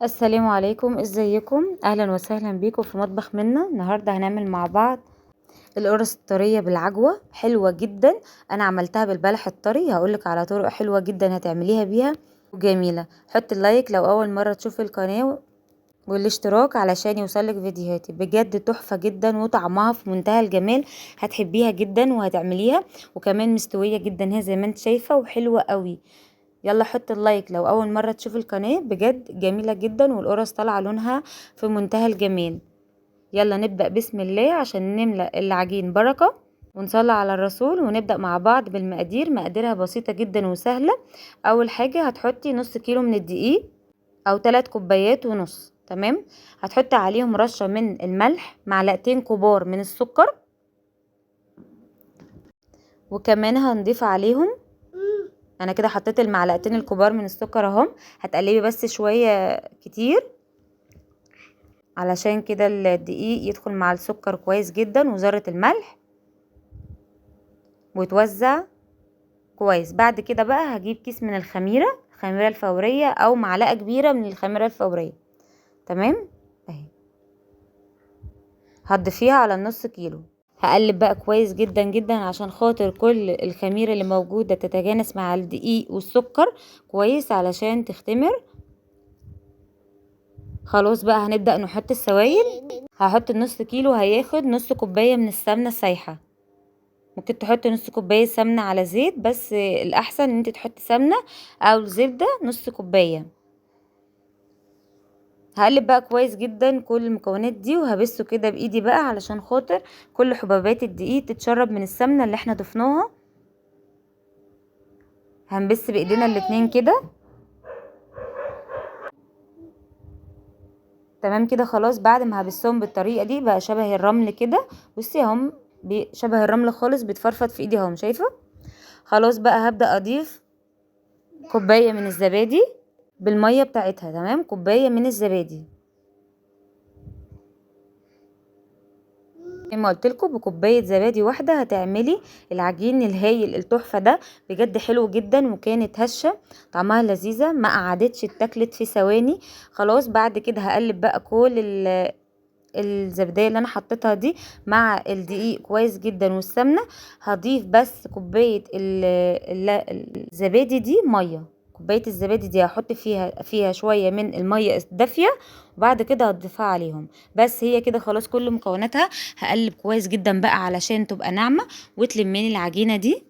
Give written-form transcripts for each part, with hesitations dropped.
السلام عليكم، ازيكم؟ اهلا وسهلا بيكم في مطبخ منا. النهارده هنعمل مع بعض القرص الطريه بالعجوه، حلوه جدا. انا عملتها بالبلح الطري، هقولك على طرق حلوه جدا هتعمليها بيها وجميله. حط اللايك لو اول مره تشوفي القناه والاشتراك علشان يوصلك فيديوهاتي، بجد تحفه جدا وطعمها في منتهى الجمال. هتحبيها جدا وهتعمليها، وكمان مستويه جدا هي زي ما انت شايفه وحلوه قوي. يلا حط اللايك لو اول مرة تشوف القناة، بجد جميلة جدا والقرص طالعة لونها في منتهى الجمال. يلا نبدأ بسم الله عشان نملأ العجين بركة ونصلي على الرسول، ونبدأ مع بعض بالمقادير. مقاديرها بسيطة جدا وسهلة. اول حاجة هتحطي نص كيلو من الدقيق او 3 كوبايات ونص، تمام. هتحطي عليهم رشة من الملح، معلقتين كبار من السكر، وكمان هنضيف عليهم، انا كده حطيت المعلقتين الكبار من السكر اهم. هتقلبي بس شوية كتير علشان كده الدقيق يدخل مع السكر كويس جدا وذرة الملح ويتوزع كويس. بعد كده بقى هجيب كيس من الخميرة الفورية او معلقة كبيرة من الخميرة الفورية، تمام. اهي هتضيفيها على النص كيلو. هقلب بقى كويس جدا جدا عشان خاطر كل الخميرة اللي موجودة تتجانس مع الدقيق والسكر كويس علشان تختمر. خلاص بقى هنبدأ نحط السوائل. هحط النص كيلو، هياخد نص كوباية من السمنة السايحة. ممكن تحطي نص كوباية سمنة على زيت، بس الأحسن ان انت تحطي سمنة او زبدة نص كوباية. هقلب بقى كويس جدا كل المكونات دي، وهبسه كده بايدي بقى علشان خاطر كل حبوبات الدقيق تتشرب من السمنة اللي احنا ضفناها. هنبس بايدينا الاتنين كده، تمام كده. خلاص بعد ما هبسهم بالطريقة دي بقى شبه الرمل كده. بصي اهم، شبه الرمل خالص، بتفرفط في ايدي اهم، شايفة؟ خلاص بقى هبدأ اضيف كوباية من الزبادي بالمية بتاعتها، تمام. كوباية من الزبادي زي ما قلت لكم، بكوبايه زبادي واحده هتعملي العجين الهايل التحفه ده. بجد حلو جدا وكانت هشه، طعمها لذيذه، ما قعدتش اتاكلت في ثواني. خلاص بعد كده هقلب بقى كل الزبديه اللي انا حطيتها دي مع الدقيق كويس جدا والسمنه. هضيف بس كوبايه الزبادي دي ميه. كوبايه الزبادي دي هحط فيها شويه من الميه الدافيه، وبعد كده هتضيفها عليهم. بس هي كده خلاص كل مكوناتها. هقلب كويس جدا بقى علشان تبقى ناعمه وتلمين العجينه دي.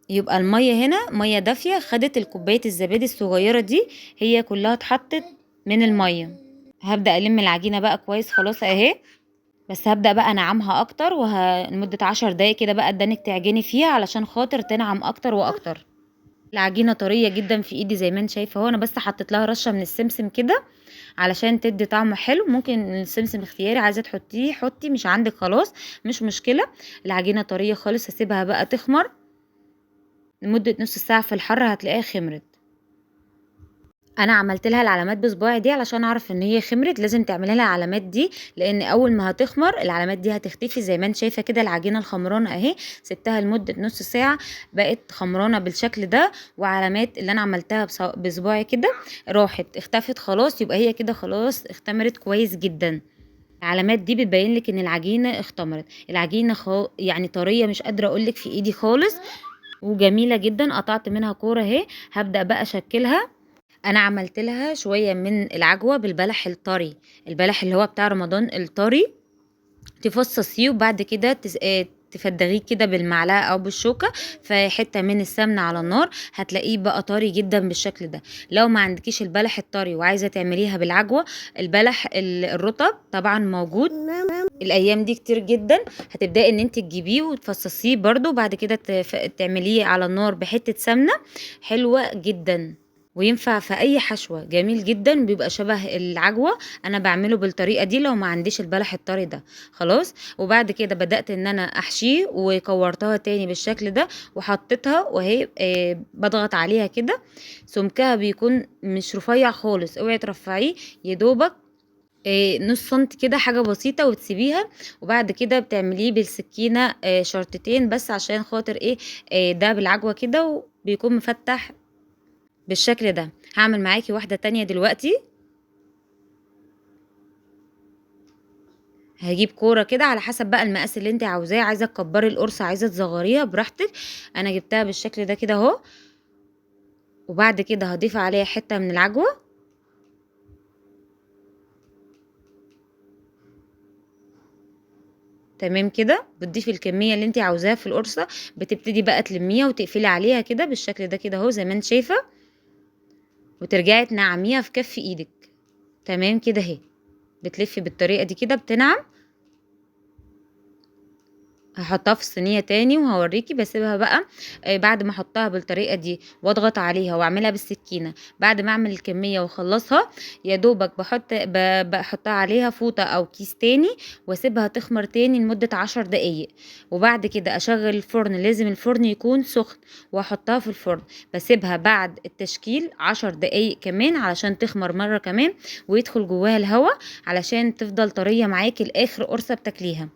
يبقى الميه هنا ميه دافيه، خدت الكوبايه الزبادي الصغيره دي هي كلها اتحطت من الميه. هبدأ ألم العجينة بقى كويس، خلاص اهي. بس هبدأ بقى انعمها اكتر، لمدة 10 دقايق كده بقى ادانك تعجني فيها علشان خاطر تنعم اكتر واكتر. العجينة طرية جدا في ايدي زي ما انت شايفة اهو. انا بس حطيت لها رشة من السمسم كده علشان تدي طعم حلو. ممكن السمسم اختياري، عايزة تحطيه حطي، مش عندك خلاص مش مشكلة. العجينة طرية خالص، هسيبها بقى تخمر لمدة نص ساعة في الحر، هتلاقيها خمرت. انا عملت لها العلامات بصباعي دي علشان اعرف ان هي خمرت. لازم تعملي لها العلامات دي، لان اول ما هتخمر العلامات دي هتختفي. زي ما انت شايفه كده العجينه الخمرانه اهي، سبتها لمده نص ساعه بقت خمرانه بالشكل ده. وعلامات اللي انا عملتها بصباعي كده راحت اختفت خلاص. يبقى هي كده خلاص اختمرت كويس جدا. العلامات دي بتبين لك ان العجينه اختمرت. العجينه يعني طريه، مش قادره اقول لك في ايدي خالص، وجميله جدا. قطعت منها كوره اهي، هبدا بقى اشكلها. انا عملت لها شويه من العجوه بالبلح الطري، البلح اللي هو بتاع رمضان الطري. تفصصيه وبعد كده تفدغيه كده بالمعلقه او بالشوكه في حته من السمنه على النار، هتلاقيه بقى طري جدا بالشكل ده. لو ما عندكيش البلح الطري وعايزه تعمليها بالعجوه، البلح الرطب طبعا موجود الايام دي كتير جدا. هتبداي ان انت تجيبيه وتفصصيه برضو، بعد كده تعمليه على النار بحته سمنه حلوه جدا. وينفع في اي حشوة، جميل جدا، بيبقى شبه العجوة. انا بعمله بالطريقة دي لو ما عنديش البلح الطري ده. خلاص. وبعد كده بدأت ان انا احشيه وكورتها تاني بالشكل ده وحطيتها، وهي بضغط عليها كده. سمكها بيكون مش رفيع خالص، اوعي ترفعيه، يدوبك نص سنتي كده، حاجة بسيطة، وتسيبيها. وبعد كده بتعمليه بالسكينة شرطتين بس عشان خاطر ايه، ده بالعجوة كده وبيكون مفتح بالشكل ده. هعمل معاكي واحدة تانية دلوقتي. هجيب كوره كده على حسب بقى المقاس اللي انت عاوزاه، عايزه تكبري القرصه عايزه تصغريها براحتك. انا جبتها بالشكل ده كده اهو. وبعد كده هضيف عليها حته من العجوه. تمام كده، بتضيفي الكميه اللي انت عاوزاها في القرصه، بتبتدي بقى تلميها وتقفلي عليها كده بالشكل ده كده اهو زي ما انت شايفه، وترجعي تنعميها في كف ايدك. تمام كده اهي، بتلفي بالطريقه دي كده بتنعم. هحطها في الصينيه تاني وهوريكي بسيبها بقى. بعد ما احطها بالطريقه دي واضغط عليها واعملها بالسكينه، بعد ما اعمل الكميه واخلصها يا دوبك بحطها عليها فوطه او كيس تاني، واسيبها تخمر تاني لمده 10 دقايق. وبعد كده اشغل الفرن، لازم الفرن يكون سخن، واحطها في الفرن. بسيبها بعد التشكيل 10 دقايق كمان علشان تخمر مره كمان ويدخل جواها الهواء، علشان تفضل طريه معاكي لاخر قرصه بتاكليها.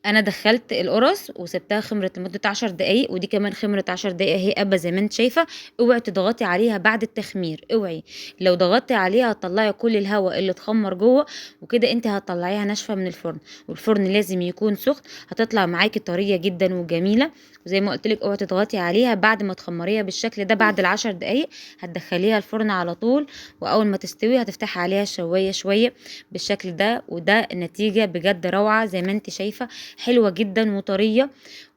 انا دخلت القرص وسبتها خمرت لمده 10 دقايق، ودي كمان خمرت 10 دقايق اهي قبه زي ما انت شايفه. اوعي تضغطي عليها بعد التخمير، اوعي. لو ضغطتي عليها هتطلعي كل الهواء اللي اتخمر جوه، وكده انت هتطلعيها ناشفه من الفرن. والفرن لازم يكون سخن، هتطلع معاكي طريه جدا وجميله. وزي ما قلت لك اوعي تضغطي عليها بعد ما تخمريها بالشكل ده. بعد ال10 دقايق هتدخليها الفرن على طول، واول ما تستوي هتفتحي عليها شويه شويه بالشكل ده. وده النتيجه بجد روعه زي ما انت شايفه، حلوة جدا وطرية،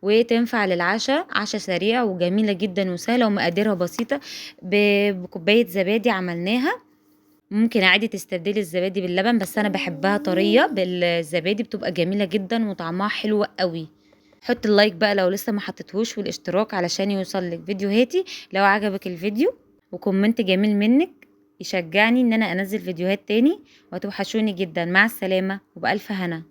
وتنفع للعشاء، عشاء سريع وجميلة جدا وسهلة ومقاديرها بسيطة. بكوباية زبادي عملناها. ممكن عادي تستبدلي الزبادي باللبن، بس انا بحبها طرية بالزبادي، بتبقى جميلة جدا وطعمها حلو قوي. حط اللايك بقى لو لسه ما حطيتهوش، والاشتراك علشان يوصلك فيديوهاتي لو عجبك الفيديو، وكومنت جميل منك يشجعني ان انا انزل فيديوهات تاني. وهتوحشوني جدا. مع السلامة وبألف هنا.